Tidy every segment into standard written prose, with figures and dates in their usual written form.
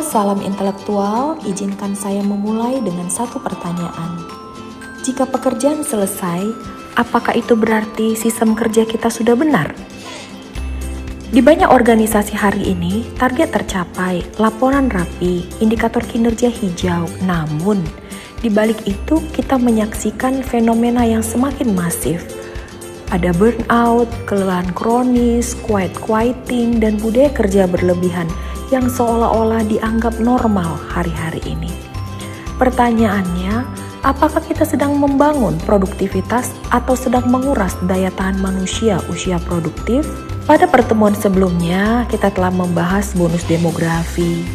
salam intelektual, izinkan saya memulai dengan satu pertanyaan. Jika pekerjaan selesai, apakah itu berarti sistem kerja kita sudah benar? Di banyak organisasi hari ini, target tercapai, laporan rapi, indikator kinerja hijau. Namun, di balik itu kita menyaksikan fenomena yang semakin masif. Ada burnout, kelelahan kronis, quiet quitting, dan budaya kerja berlebihan yang seolah-olah dianggap normal hari-hari ini. Pertanyaannya, apakah kita sedang membangun produktivitas atau sedang menguras daya tahan manusia usia produktif? Pada pertemuan sebelumnya, kita telah membahas bonus demografi,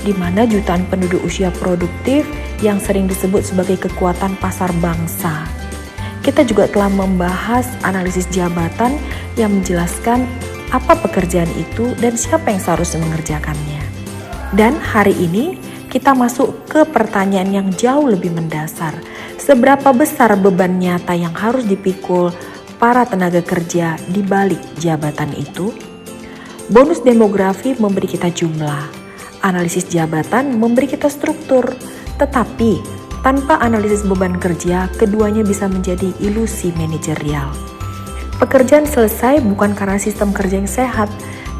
di mana jutaan penduduk usia produktif yang sering disebut sebagai kekuatan pasar bangsa. Kita juga telah membahas analisis jabatan yang menjelaskan apa pekerjaan itu dan siapa yang seharusnya mengerjakannya. Dan hari ini kita masuk ke pertanyaan yang jauh lebih mendasar. Seberapa besar beban nyata yang harus dipikul para tenaga kerja di balik jabatan itu? Bonus demografi memberi kita jumlah, analisis jabatan memberi kita struktur, tetapi tanpa analisis beban kerja, keduanya bisa menjadi ilusi manajerial. Pekerjaan selesai bukan karena sistem kerja yang sehat,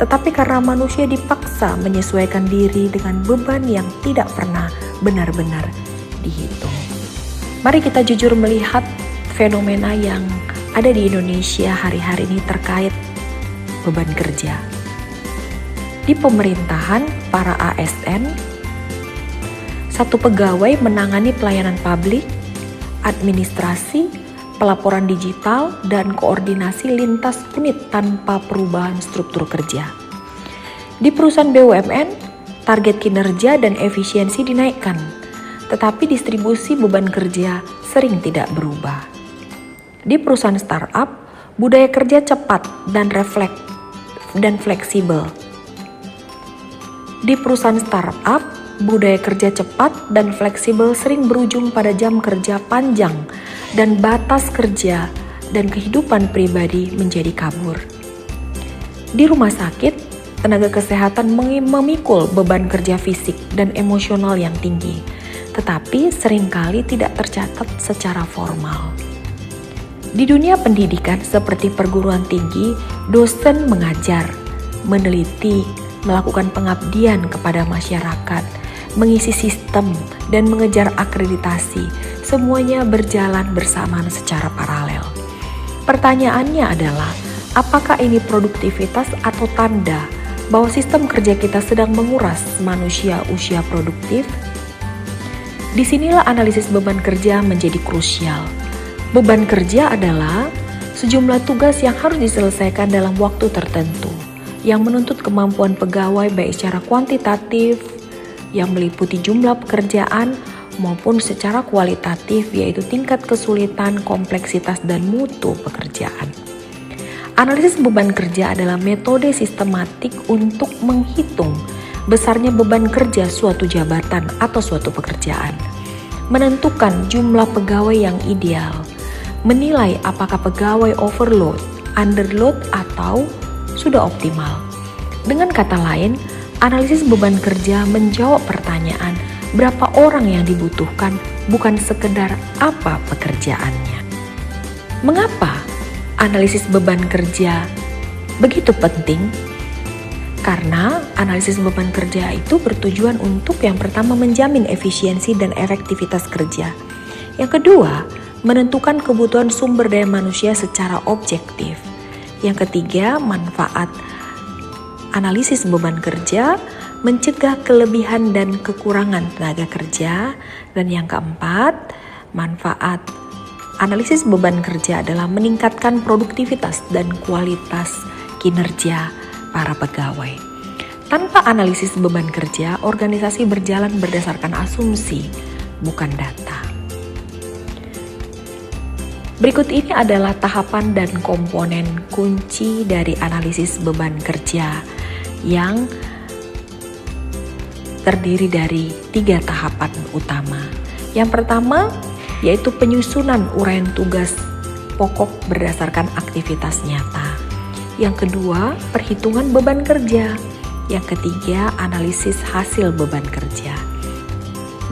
tetapi karena manusia dipaksa menyesuaikan diri dengan beban yang tidak pernah benar-benar dihitung. Mari kita jujur melihat fenomena yang ada di Indonesia hari-hari ini terkait beban kerja. Di pemerintahan, para ASN, satu pegawai menangani pelayanan publik, administrasi, pelaporan digital, dan koordinasi lintas unit tanpa perubahan struktur kerja. Di perusahaan BUMN, target kinerja dan efisiensi dinaikkan, tetapi distribusi beban kerja sering tidak berubah. Di perusahaan startup, budaya kerja cepat dan fleksibel. Di perusahaan startup, budaya kerja cepat dan fleksibel sering berujung pada jam kerja panjang dan batas kerja dan kehidupan pribadi menjadi kabur. Di rumah sakit, tenaga kesehatan memikul beban kerja fisik dan emosional yang tinggi, tetapi seringkali tidak tercatat secara formal. Di dunia pendidikan seperti perguruan tinggi, dosen mengajar, meneliti, melakukan pengabdian kepada masyarakat, mengisi sistem, dan mengejar akreditasi. Semuanya berjalan bersamaan secara paralel. Pertanyaannya adalah, apakah ini produktivitas atau tanda bahwa sistem kerja kita sedang menguras manusia usia produktif? Disinilah analisis beban kerja menjadi krusial. Beban kerja adalah sejumlah tugas yang harus diselesaikan dalam waktu tertentu, yang menuntut kemampuan pegawai baik secara kuantitatif, yang meliputi jumlah pekerjaan, maupun secara kualitatif, yaitu tingkat kesulitan, kompleksitas, dan mutu pekerjaan. Analisis beban kerja adalah metode sistematik untuk menghitung besarnya beban kerja suatu jabatan atau suatu pekerjaan, menentukan jumlah pegawai yang ideal, menilai apakah pegawai overload, underload, atau sudah optimal. Dengan kata lain, analisis beban kerja menjawab pertanyaan berapa orang yang dibutuhkan, bukan sekedar apa pekerjaannya. Mengapa analisis beban kerja begitu penting? Karena analisis beban kerja itu bertujuan untuk yang pertama menjamin efisiensi dan efektivitas kerja. Yang kedua, menentukan kebutuhan sumber daya manusia secara objektif. Yang ketiga, manfaat analisis beban kerja mencegah kelebihan dan kekurangan tenaga kerja. Dan yang keempat, manfaat analisis beban kerja adalah meningkatkan produktivitas dan kualitas kinerja para pegawai. Tanpa analisis beban kerja, organisasi berjalan berdasarkan asumsi, bukan data. Berikut ini adalah tahapan dan komponen kunci dari analisis beban kerja yang terdiri dari 3 tahapan utama. Yang pertama yaitu penyusunan uraian tugas pokok berdasarkan aktivitas nyata. Yang kedua, perhitungan beban kerja. Yang ketiga, analisis hasil beban kerja.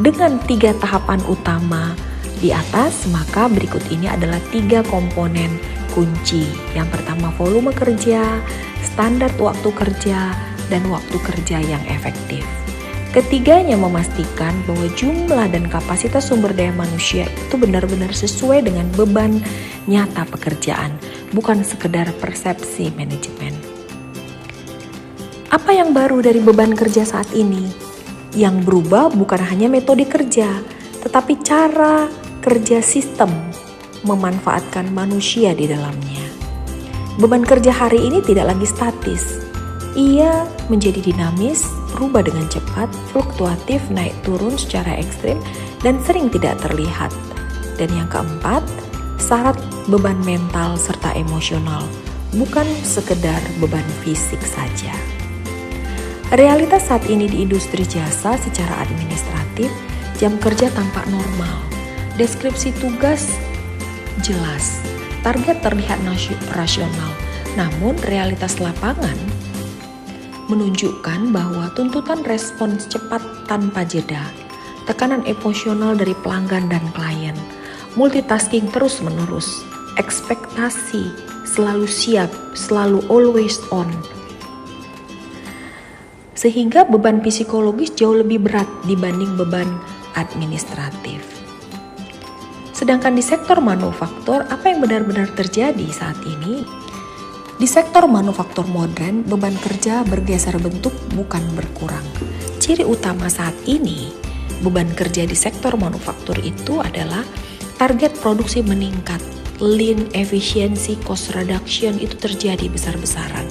Dengan 3 tahapan utama di atas, maka berikut ini adalah 3 komponen kunci. Yang pertama, volume kerja, standar waktu kerja, dan waktu kerja yang efektif. Ketiganya memastikan bahwa jumlah dan kapasitas sumber daya manusia itu benar-benar sesuai dengan beban nyata pekerjaan, bukan sekedar persepsi manajemen. Apa yang baru dari beban kerja saat ini? Yang berubah bukan hanya metode kerja, tetapi cara kerja sistem memanfaatkan manusia di dalamnya. Beban kerja hari ini tidak lagi statis. Ia menjadi dinamis, berubah dengan cepat, fluktuatif, naik turun secara ekstrim, dan sering tidak terlihat. Dan yang keempat, syarat beban mental serta emosional, bukan sekedar beban fisik saja. Realitas saat ini di industri jasa secara administratif, jam kerja tampak normal, deskripsi tugas jelas, target terlihat rasional, namun realitas lapangan menunjukkan bahwa tuntutan respons cepat tanpa jeda, tekanan emosional dari pelanggan dan klien, multitasking terus-menerus, ekspektasi selalu siap, selalu always on, sehingga beban psikologis jauh lebih berat dibanding beban administratif. Sedangkan di sektor manufaktur, apa yang benar-benar terjadi saat ini? Di sektor manufaktur modern, beban kerja bergeser bentuk bukan berkurang. Ciri utama saat ini, beban kerja di sektor manufaktur itu adalah target produksi meningkat, lean efficiency, cost reduction itu terjadi besar-besaran.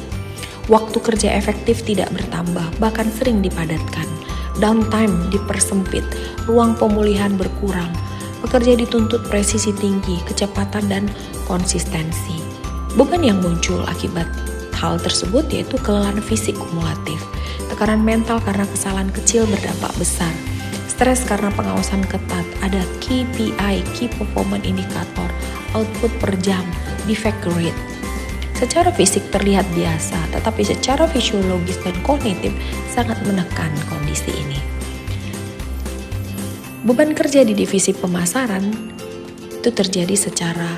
Waktu kerja efektif tidak bertambah, bahkan sering dipadatkan. Downtime dipersempit, ruang pemulihan berkurang. Pekerja dituntut presisi tinggi, kecepatan, dan konsistensi. Beban yang muncul akibat hal tersebut yaitu kelelahan fisik kumulatif, tekanan mental karena kesalahan kecil berdampak besar, stres karena pengawasan ketat, ada KPI, Key Performance Indicator, output per jam, defect rate. Secara fisik terlihat biasa, tetapi secara fisiologis dan kognitif sangat menekan kondisi ini. Beban kerja di divisi pemasaran itu terjadi secara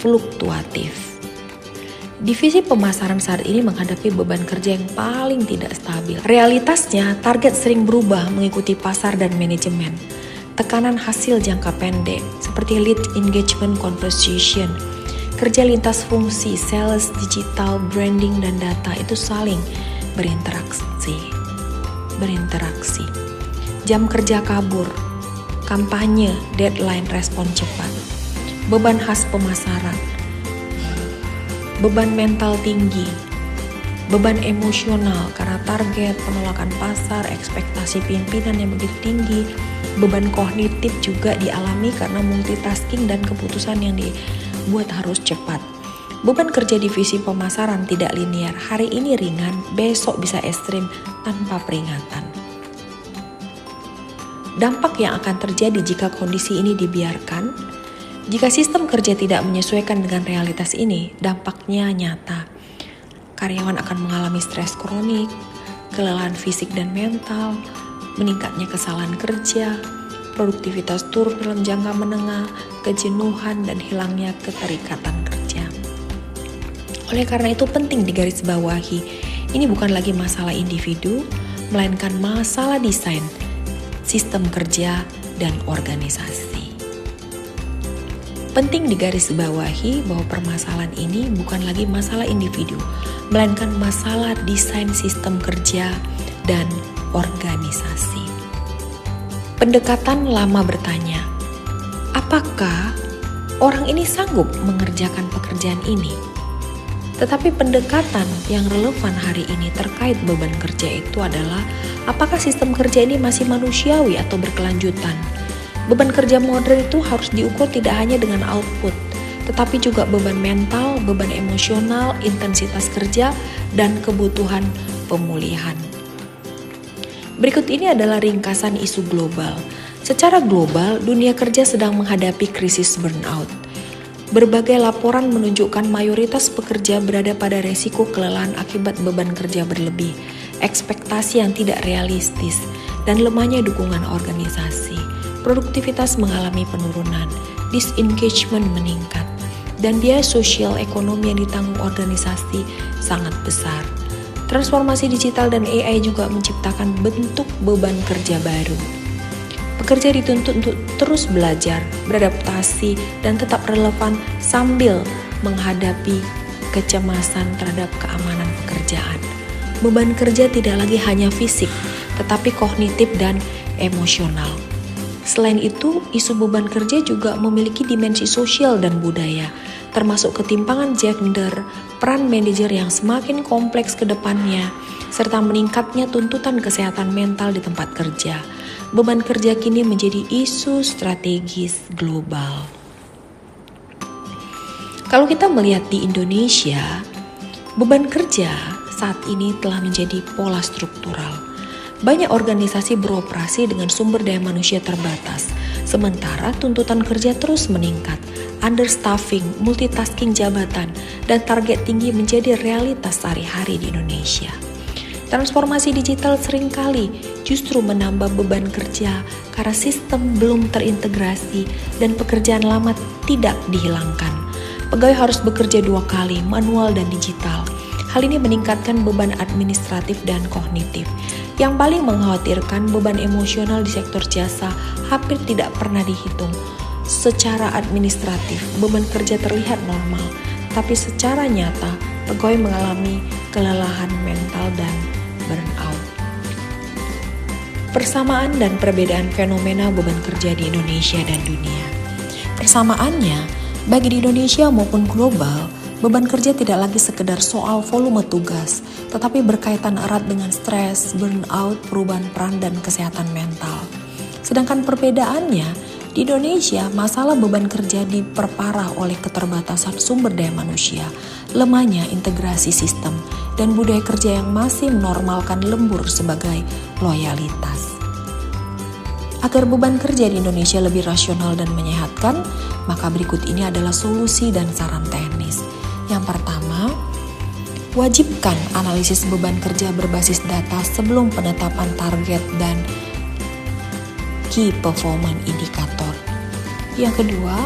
fluktuatif. Divisi pemasaran saat ini menghadapi beban kerja yang paling tidak stabil. Realitasnya, target sering berubah mengikuti pasar dan manajemen. Tekanan hasil jangka pendek, seperti lead engagement conversation, kerja lintas fungsi, sales, digital, branding, dan data itu saling berinteraksi. Jam kerja kabur, kampanye, deadline, respon cepat. Beban khas pemasaran, beban mental tinggi, beban emosional karena target, penolakan pasar, ekspektasi pimpinan yang begitu tinggi, beban kognitif juga dialami karena multitasking dan keputusan yang dibuat harus cepat. Beban kerja divisi pemasaran tidak linear, hari ini ringan, besok bisa ekstrim tanpa peringatan. Dampak yang akan terjadi jika kondisi ini dibiarkan. Jika sistem kerja tidak menyesuaikan dengan realitas ini, dampaknya nyata. Karyawan akan mengalami stres kronik, kelelahan fisik dan mental, meningkatnya kesalahan kerja, produktivitas turun dalam jangka menengah, kejenuhan, dan hilangnya keterikatan kerja. Oleh karena itu penting digarisbawahi, ini bukan lagi masalah individu, melainkan masalah desain, sistem kerja, dan organisasi. Penting digarisbawahi bahwa permasalahan ini bukan lagi masalah individu, melainkan masalah desain sistem kerja dan organisasi. Pendekatan lama bertanya, apakah orang ini sanggup mengerjakan pekerjaan ini? Tetapi pendekatan yang relevan hari ini terkait beban kerja itu adalah apakah sistem kerja ini masih manusiawi atau berkelanjutan? Beban kerja modern itu harus diukur tidak hanya dengan output, tetapi juga beban mental, beban emosional, intensitas kerja, dan kebutuhan pemulihan. Berikut ini adalah ringkasan isu global. Secara global, dunia kerja sedang menghadapi krisis burnout. Berbagai laporan menunjukkan mayoritas pekerja berada pada resiko kelelahan akibat beban kerja berlebih. ekspektasi yang tidak realistis, dan lemahnya dukungan organisasi. Produktivitas mengalami penurunan, disengagement meningkat, dan biaya sosial ekonomi yang ditanggung organisasi sangat besar. Transformasi digital dan AI juga menciptakan bentuk beban kerja baru. Pekerja dituntut untuk terus belajar, beradaptasi, dan tetap relevan sambil menghadapi kecemasan terhadap keamanan pekerjaan. Beban kerja tidak lagi hanya fisik, tetapi kognitif dan emosional. Selain itu, isu beban kerja juga memiliki dimensi sosial dan budaya, termasuk ketimpangan gender, peran manajer yang semakin kompleks ke depannya, serta meningkatnya tuntutan kesehatan mental di tempat kerja. Beban kerja kini menjadi isu strategis global. Kalau kita melihat di Indonesia, beban kerja saat ini telah menjadi pola struktural. Banyak organisasi beroperasi dengan sumber daya manusia terbatas, sementara tuntutan kerja terus meningkat. Understaffing, multitasking jabatan, dan target tinggi menjadi realitas sehari-hari di Indonesia. Transformasi digital seringkali justru menambah beban kerja karena sistem belum terintegrasi dan pekerjaan lama tidak dihilangkan. Pegawai harus bekerja 2 kali, manual dan digital. Hal ini meningkatkan beban administratif dan kognitif. Yang paling mengkhawatirkan, beban emosional di sektor jasa hampir tidak pernah dihitung. Secara administratif, beban kerja terlihat normal, tapi secara nyata, pegawai mengalami kelelahan mental dan burnout. Persamaan dan perbedaan fenomena beban kerja di Indonesia dan dunia. Persamaannya, baik di Indonesia maupun global, beban kerja tidak lagi sekedar soal volume tugas, tetapi berkaitan erat dengan stres, burnout, perubahan peran, dan kesehatan mental. Sedangkan perbedaannya, di Indonesia, masalah beban kerja diperparah oleh keterbatasan sumber daya manusia, lemahnya integrasi sistem, dan budaya kerja yang masih menormalkan lembur sebagai loyalitas. Agar beban kerja di Indonesia lebih rasional dan menyehatkan, maka berikut ini adalah solusi dan saran teknis. Yang pertama, wajibkan analisis beban kerja berbasis data sebelum penetapan target dan key performance indicator. Yang kedua,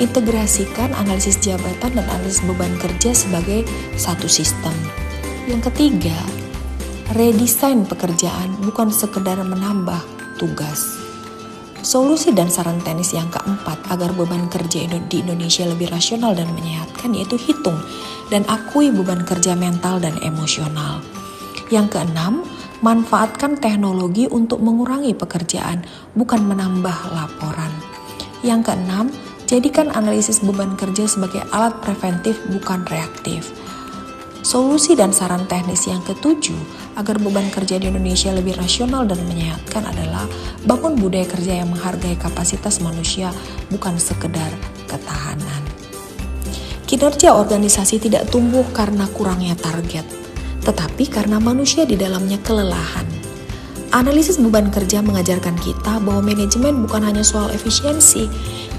integrasikan analisis jabatan dan analisis beban kerja sebagai satu sistem. Yang ketiga, redesign pekerjaan bukan sekedar menambah tugas. Solusi dan saran teknis yang keempat agar beban kerja di Indonesia lebih rasional dan menyehatkan yaitu hitung dan akui beban kerja mental dan emosional. Yang keenam, manfaatkan teknologi untuk mengurangi pekerjaan, bukan menambah laporan. Yang keenam, jadikan analisis beban kerja sebagai alat preventif bukan reaktif. Solusi dan saran teknis yang ketujuh agar beban kerja di Indonesia lebih rasional dan menyehatkan adalah bangun budaya kerja yang menghargai kapasitas manusia, bukan sekedar ketahanan. Kinerja organisasi tidak tumbuh karena kurangnya target, tetapi karena manusia di dalamnya kelelahan. Analisis beban kerja mengajarkan kita bahwa manajemen bukan hanya soal efisiensi,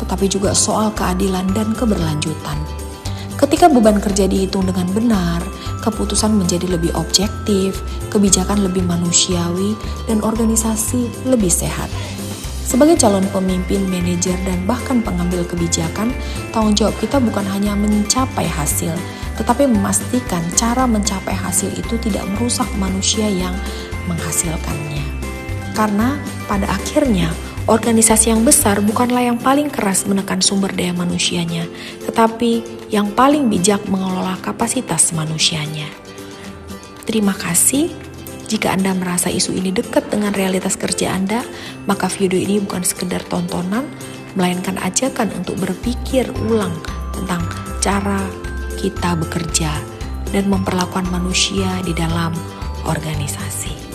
tetapi juga soal keadilan dan keberlanjutan. Ketika beban kerja dihitung dengan benar, keputusan menjadi lebih objektif, kebijakan lebih manusiawi, dan organisasi lebih sehat. Sebagai calon pemimpin, manajer, dan bahkan pengambil kebijakan, tanggung jawab kita bukan hanya mencapai hasil, tetapi memastikan cara mencapai hasil itu tidak merusak manusia yang menghasilkannya. Karena pada akhirnya, organisasi yang besar bukanlah yang paling keras menekan sumber daya manusianya, tetapi yang paling bijak mengelola kapasitas manusianya. Terima kasih. Jika Anda merasa isu ini dekat dengan realitas kerja Anda, maka video ini bukan sekedar tontonan, melainkan ajakan untuk berpikir ulang tentang cara kita bekerja dan memperlakukan manusia di dalam organisasi.